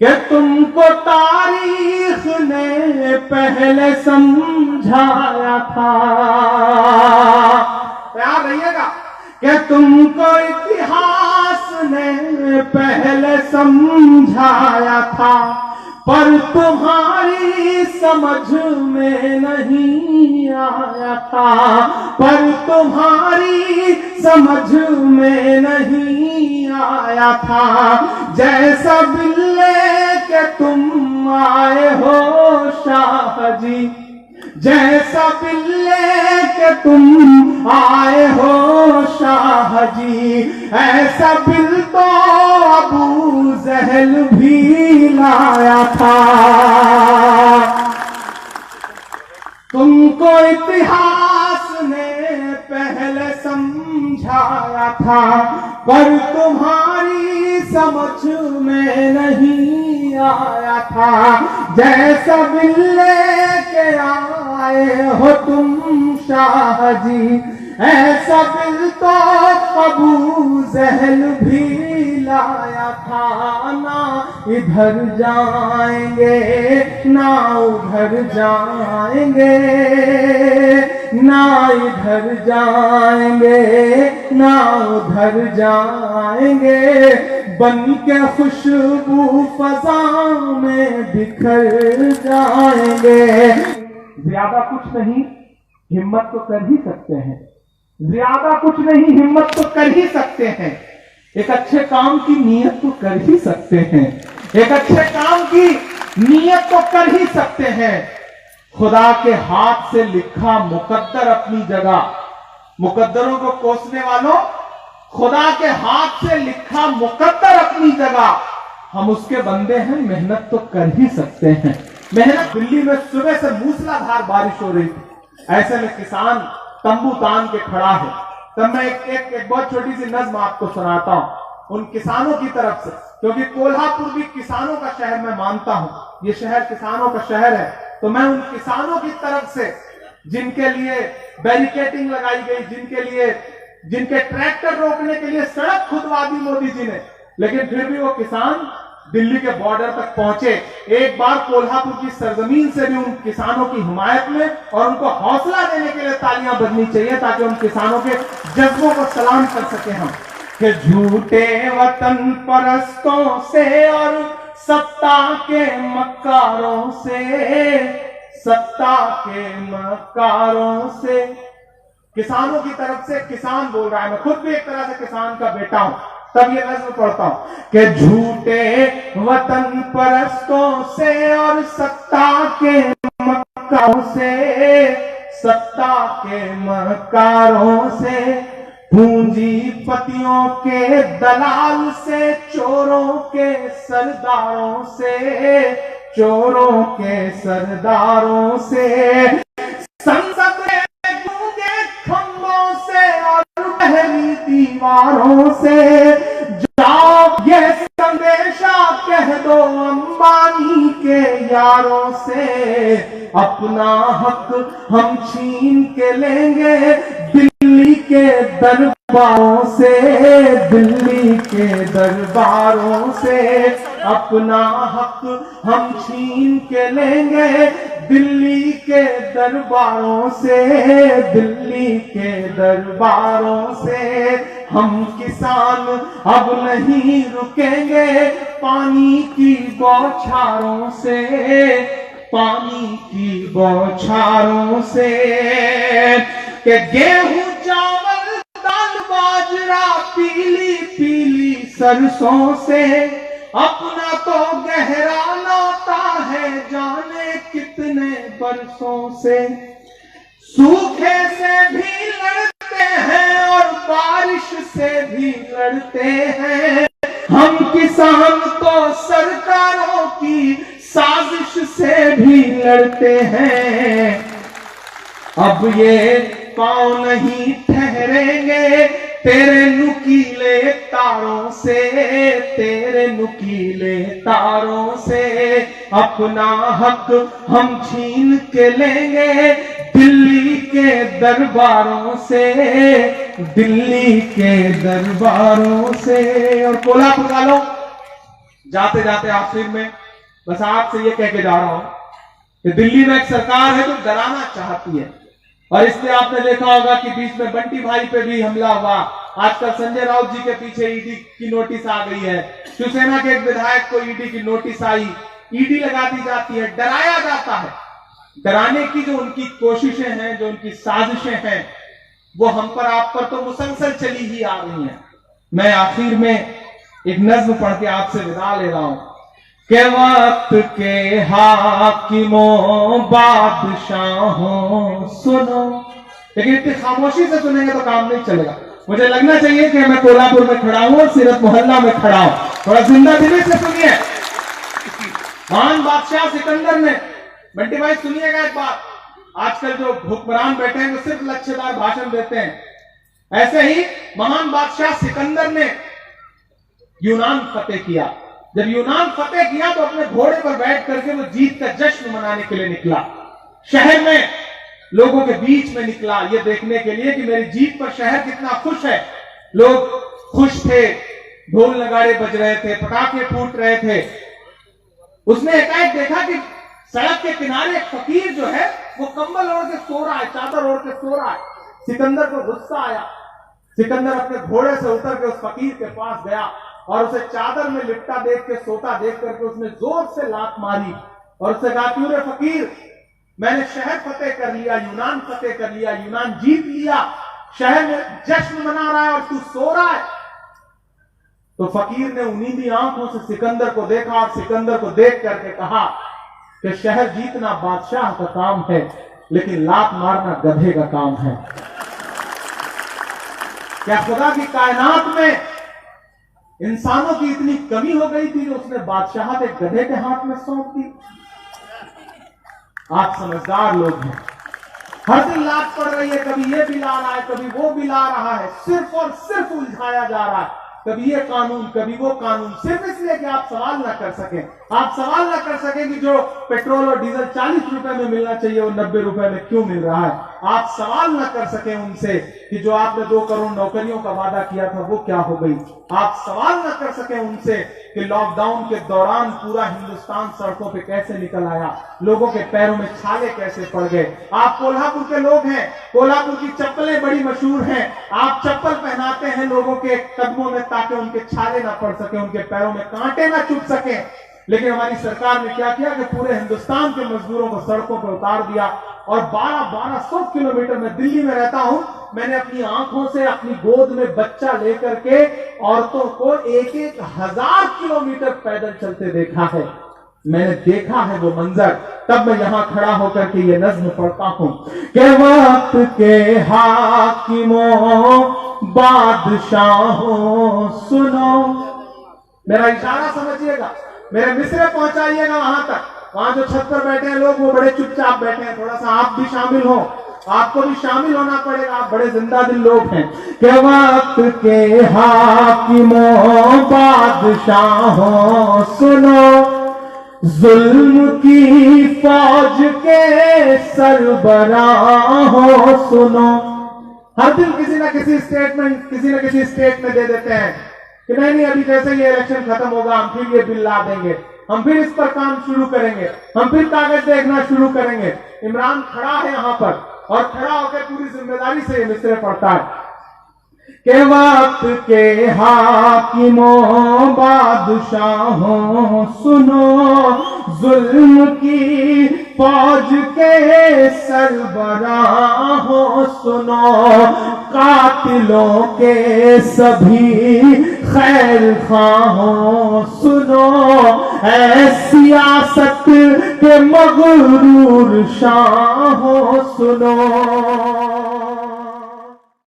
कि तुमको तारीख ने पहले समझाया था, याद रहिएगा, कि तुमको इतिहास ने पहले समझाया था, पर तुम्हारी समझ में नहीं आया था, पर तुम्हारी समझ में नहीं आया था। जैसा बिल्ले के तुम आए हो शाह जी, जैसा बिल्ले के तुम आए हो शाह जी, ऐसा बिल तो अबू जहल भी लाया था। तुमको इतिहास ने पहले समझाया था, पर तुम्हारी समझ में नहीं आया था। जैसा बिल्ले के आए हो तुम शाह जी, ऐसा बिल तो अबू जहल भी लाया था। ना इधर जाएंगे ना उधर जाएंगे, ना इधर जाएंगे ना उधर जाएंगे, बन के खुशबू फजा में बिखर जाएंगे। ज्यादा कुछ नहीं, हिम्मत तो कर ही सकते हैं, ज्यादा कुछ नहीं, हिम्मत तो कर ही सकते हैं। एक अच्छे काम की नीयत तो कर ही सकते हैं, एक अच्छे काम की नीयत तो कर ही सकते हैं। खुदा के हाथ से लिखा मुकद्दर अपनी जगह, मुकद्दरों को कोसने वालों, खुदा के हाथ से लिखा मुकद्दर अपनी जगह, हम उसके बंदे हैं, मेहनत तो कर ही सकते हैं। मेहनत, दिल्ली में सुबह से मूसलाधार बारिश हो रही थी, ऐसे में किसान तंबू तान के खड़ा है। तब मैं एक बहुत छोटी सी नज्म आपको सुनाता हूं उन किसानों की तरफ से, क्योंकि कोल्हापुर भी किसानों का शहर मैं मानता हूं, ये शहर किसानों का शहर है। तो मैं उन किसानों की तरफ से जिनके लिए बैरिकेडिंग लगाई गई, जिनके ट्रैक्टर रोकने के लिए सड़क खुदवा दी मोदी जी ने, लेकिन फिर भी वो किसान दिल्ली के बॉर्डर तक पहुंचे। एक बार कोल्हापुर की सरजमीन से भी उन किसानों की हिमायत में और उनको हौसला देने के लिए तालियां बजनी चाहिए, ताकि उन किसानों के जज्बों को सलाम कर सके हम। कि झूठे वतन परस्तों से और सत्ता के मक्कारों से, सत्ता के मक्कारों से, किसानों की तरफ से किसान बोल रहा है, मैं खुद भी एक तरह से किसान का बेटा हूं, तब ये नज्म पढ़ता हूं कि झूठे वतन परस्तों से और सत्ता के मक्कारों से, सत्ता के मक्कारों से, पूंजीपतियों के दलाल से, चोरों के सरदारों से, चोरों के सरदारों से, संसद में गूंगे खंभों से और बहरी दीवारों से, जाओ ये संदेशा कह दो अंबानी के यारों से, अपना हक हम छीन के लेंगे दिल्ली के दरबारों से, दिल्ली के दरबारों से, अपना हक हम छीन के लेंगे दिल्ली के दरबारों से, दिल्ली के दरबारों से। हम किसान अब नहीं रुकेंगे पानी की बौछारों से, पानी की बौछारों से। कि गेहूं चावल दाल बाजरा पीली पीली सरसों से, अपना तो गहरा नाता है जाने कितने बरसों से। सूखे से भी लड़ते हैं और बारिश से भी लड़ते हैं, हम किसान तो सरकारों की साजिश से भी लड़ते हैं। अब ये पांव नहीं ठहरेंगे तेरे नुकीले तारों से, तेरे नुकीले तारों से। अपना हक हम छीन के लेंगे दिल्ली के दरबारों से, दिल्ली के दरबारों से। और कोल्हापुर वालों, जाते जाते आखिर में बस आपसे ये कह के जा रहा हूं कि दिल्ली में एक सरकार है जो डराना चाहती है, और इसलिए आपने देखा होगा कि बीच में बंटी भाई पे भी हमला हुआ। आजकल संजय राउत जी के पीछे ईडी की नोटिस आ गई है, शिवसेना के एक विधायक को ईडी की नोटिस आई, ईडी लगा दी जाती है, डराया जाता है। डराने की जो उनकी कोशिशें हैं, जो उनकी साजिशें हैं, वो हम पर आप पर तो मुसलसल चली ही आ रही हैं। मैं आखिर में एक नज्म पढ़ के आपसे विदा ले रहा हूं कि वक्त के हाकिमों बादशाहों सुनो। लेकिन इतनी खामोशी से सुनेंगे तो काम नहीं चलेगा। मुझे लगना चाहिए कि मैं कोल्हापुर में खड़ा हूं और सीरत मोहल्ला में खड़ा हूं। थोड़ा जिंदा दिली से सुनिए। महान बादशाह सिकंदर ने, बंटी भाई सुनिएगा एक बात, आजकल जो हुक्मरान बैठे हैं वो सिर्फ लच्छेदार भाषण देते हैं। ऐसे ही महान बादशाह सिकंदर ने यूनान फतेह किया। जब यूनान फतेह किया तो अपने घोड़े पर बैठ करके वो जीत का जश्न मनाने के लिए निकला। शहर में लोगों के बीच में निकला ये देखने के लिए कि मेरी जीत पर शहर कितना खुश है। लोग खुश थे, ढोल नगाड़े बज रहे थे, पटाखे फूट रहे थे। उसने एकाएक देखा कि सड़क के किनारे एक फकीर जो है वो कंबल ओढ़ के सो रहा है, चादर ओढ़ के सो रहा है। सिकंदर को गुस्सा आया। सिकंदर अपने घोड़े से उतर के उस फकीर के पास गया और उसे चादर में लिपटा देख के, सोता देख करके उसने जोर से लात मारी और उससे कहा, क्यों रे फकीर, मैंने शहर फतेह कर लिया, यूनान फतेह कर लिया, यूनान जीत लिया, शहर में जश्न मना रहा है और तू सो रहा है। तो फकीर ने उन्नीदी आंखों से सिकंदर को देखा और सिकंदर को देख करके कहा कि शहर जीतना बादशाह का काम है, लेकिन लात मारना गधे का काम है। क्या खुदा की कायनात में इंसानों की इतनी कमी हो गई थी जो उसने बादशाहत एक गधे के हाथ में सौंप दी? आप समझदार लोग हैं। हर दिन लात पड़ रही है, कभी ये बिला रहा है, कभी वो बिला रहा है, सिर्फ और सिर्फ उलझाया जा रहा है, कभी ये कानून कभी वो कानून, सिर्फ इसलिए कि आप सवाल ना कर सकें। आप सवाल ना कर सकें कि जो पेट्रोल और डीजल 40 रुपए में मिलना चाहिए वो 90 रुपए में क्यों मिल रहा है। आप सवाल ना कर सकें उनसे कि जो आपने 2 करोड़ नौकरियों का वादा किया था वो क्या हो गई। आप सवाल ना कर सकें उनसे कि लॉकडाउन के दौरान पूरा हिंदुस्तान सड़कों पे कैसे निकल आया, लोगों के पैरों में छाले कैसे पड़ गए। आप कोल्हापुर के लोग हैं, कोल्हापुर की चप्पलें बड़ी मशहूर हैं। आप चप्पल पहनाते हैं लोगों के कदमों में ताकि उनके छाले ना पड़ सके, उनके पैरों में कांटे ना चुभ सके। लेकिन हमारी सरकार ने क्या किया कि पूरे हिंदुस्तान के मजदूरों को सड़कों पर उतार दिया और 1200 किलोमीटर में दिल्ली में रहता हूं, मैंने अपनी आंखों से अपनी गोद में बच्चा लेकर के औरतों को 1,000 किलोमीटर पैदल चलते देखा है। मैंने देखा है वो मंजर, तब मैं यहां खड़ा होकर के ये नज्म पढ़ता हूं कि वक्त के हाकिमों बादशाहों सुनो। मेरा इशारा समझिएगा, मेरे मिसरे पहुंचाइएगा वहां तक। वहां जो छत पर बैठे हैं लोग वो बड़े चुपचाप बैठे हैं, थोड़ा सा आप भी शामिल हो, आपको भी शामिल होना पड़ेगा, आप बड़े जिंदा दिल लोग हैं। कि वक्त के हाकिमों बादशाहों सुनो, जुल्म की फौज के सरबराहों सुनो। हर दिन किसी ना किसी स्टेटमेंट किसी ना किसी स्टेट में दे देते हैं कि नहीं अभी जैसे ये इलेक्शन खत्म होगा हम फिर ये बिल ला देंगे, हम फिर इस पर काम शुरू करेंगे, हम फिर कागज देखना शुरू करेंगे। इमरान खड़ा है यहाँ पर और खड़ा होकर पूरी जिम्मेदारी से ये मिसरे पढ़ता है कि वक्त के हाकिमों बादशाहों सुनो, जुल्म की फौज के सरबराहों सुनो, कातिलों के सभी खैर खाहों सुनो, ऐ सियासत के मगरूर शाहों सुनो।